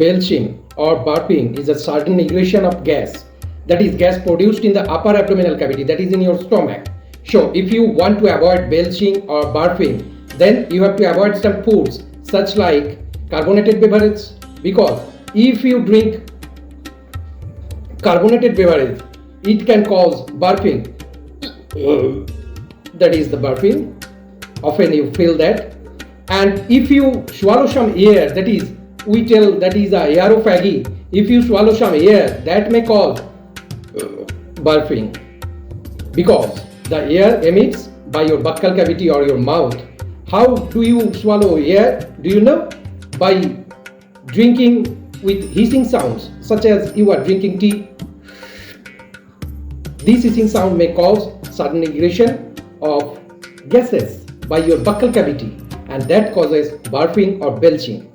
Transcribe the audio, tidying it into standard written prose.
belching or burping is a sudden egression of gas, that is gas produced in the upper abdominal cavity, that is in your stomach. So if you want to avoid belching or burping, then you have to avoid some foods such like carbonated beverages, because if you drink carbonated beverage, it can cause burping. That is the burping. Often you feel that. And if you swallow some air, that is, we tell that is a aerophagy. If you swallow some air, that may cause burping, because the air emits by your buccal cavity or your mouth. How do you swallow air? Do you know? By drinking with hissing sounds, such as you are drinking tea. This hissing sound may cause sudden egression of gases by your buccal cavity, and that causes burping or belching.